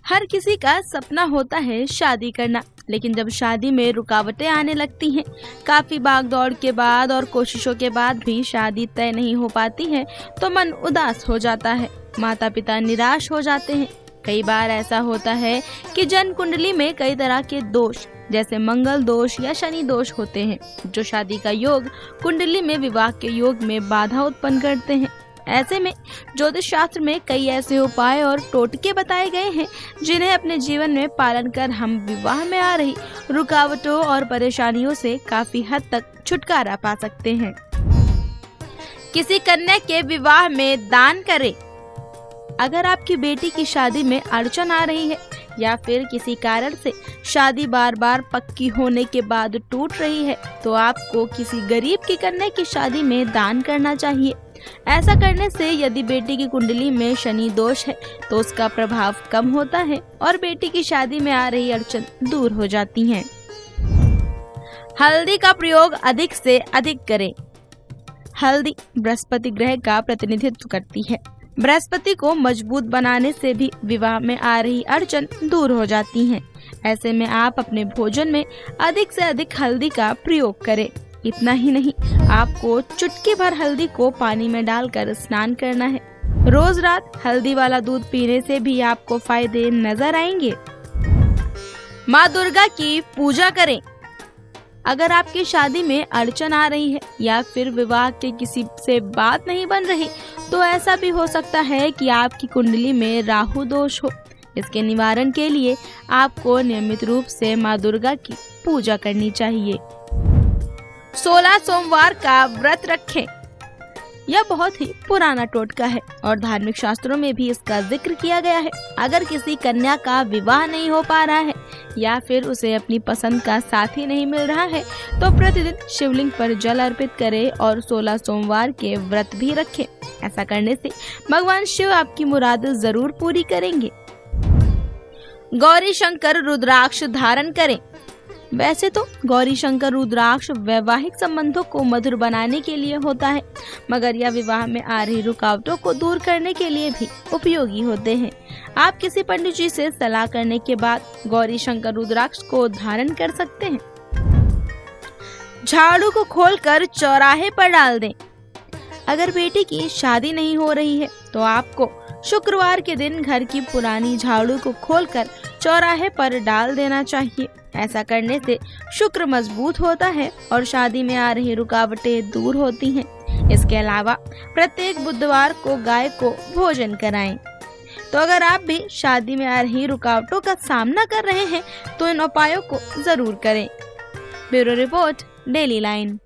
हर किसी का सपना होता है शादी करना, लेकिन जब शादी में रुकावटें आने लगती हैं, काफ़ी भागदौड़ के बाद और कोशिशों के बाद भी शादी तय नहीं हो पाती है, तो मन उदास हो जाता है, माता पिता निराश हो जाते हैं। कई बार ऐसा होता है कि जन्म कुंडली में कई तरह के दोष जैसे मंगल दोष या शनि दोष होते हैं, जो शादी का योग कुंडली में विवाह के योग में बाधा उत्पन्न करते हैं। ऐसे में ज्योतिष शास्त्र में कई ऐसे उपाय और टोटके बताए गए हैं जिन्हें अपने जीवन में पालन कर हम विवाह में आ रही रुकावटों और परेशानियों से काफी हद तक छुटकारा पा सकते हैं। किसी कन्या के विवाह में दान करें। अगर आपकी बेटी की शादी में अड़चन आ रही है या फिर किसी कारण से शादी बार बार पक्की होने के बाद टूट रही है, तो आपको किसी गरीब की कन्या की शादी में दान करना चाहिए। ऐसा करने से यदि बेटी की कुंडली में शनि दोष है तो उसका प्रभाव कम होता है और बेटी की शादी में आ रही अड़चन दूर हो जाती हैं। हल्दी का प्रयोग अधिक से अधिक करें। हल्दी बृहस्पति ग्रह का प्रतिनिधित्व करती है। बृहस्पति को मजबूत बनाने से भी विवाह में आ रही अड़चन दूर हो जाती हैं। ऐसे में आप अपने भोजन में अधिक से अधिक हल्दी का प्रयोग करें। इतना ही नहीं, आपको चुटकी भर हल्दी को पानी में डालकर स्नान करना है। रोज रात हल्दी वाला दूध पीने से भी आपको फायदे नजर आएंगे। माँ दुर्गा की पूजा करें। अगर आपकी शादी में अड़चन आ रही है या फिर विवाह के किसी से बात नहीं बन रही, तो ऐसा भी हो सकता है कि आपकी कुंडली में राहु दोष हो। इसके निवारण के लिए आपको नियमित रूप से माँ दुर्गा की पूजा करनी चाहिए। 16 सोमवार का व्रत रखें। यह बहुत ही पुराना टोटका है और धार्मिक शास्त्रों में भी इसका जिक्र किया गया है। अगर किसी कन्या का विवाह नहीं हो पा रहा है या फिर उसे अपनी पसंद का साथी नहीं मिल रहा है, तो प्रतिदिन शिवलिंग पर जल अर्पित करें और 16 सोमवार के व्रत भी रखें। ऐसा करने से भगवान शिव आपकी मुराद जरूर पूरी करेंगे। गौरी शंकर रुद्राक्ष धारण करें। वैसे तो गौरी शंकर रुद्राक्ष वैवाहिक संबंधों को मधुर बनाने के लिए होता है, मगर यह विवाह में आ रही रुकावटों को दूर करने के लिए भी उपयोगी होते हैं। आप किसी पंडित जी से सलाह करने के बाद गौरी शंकर रुद्राक्ष को धारण कर सकते हैं। झाड़ू को खोलकर चौराहे पर डाल दें। अगर बेटी की शादी नहीं हो रही है तो आपको शुक्रवार के दिन घर की पुरानी झाड़ू को खोलकर चौराहे पर डाल देना चाहिए। ऐसा करने से शुक्र मजबूत होता है और शादी में आ रही रुकावटें दूर होती हैं। इसके अलावा प्रत्येक बुधवार को गाय को भोजन कराएं। तो अगर आप भी शादी में आ रही रुकावटों का सामना कर रहे हैं तो इन उपायों को जरूर करें। Bureau report, daily line.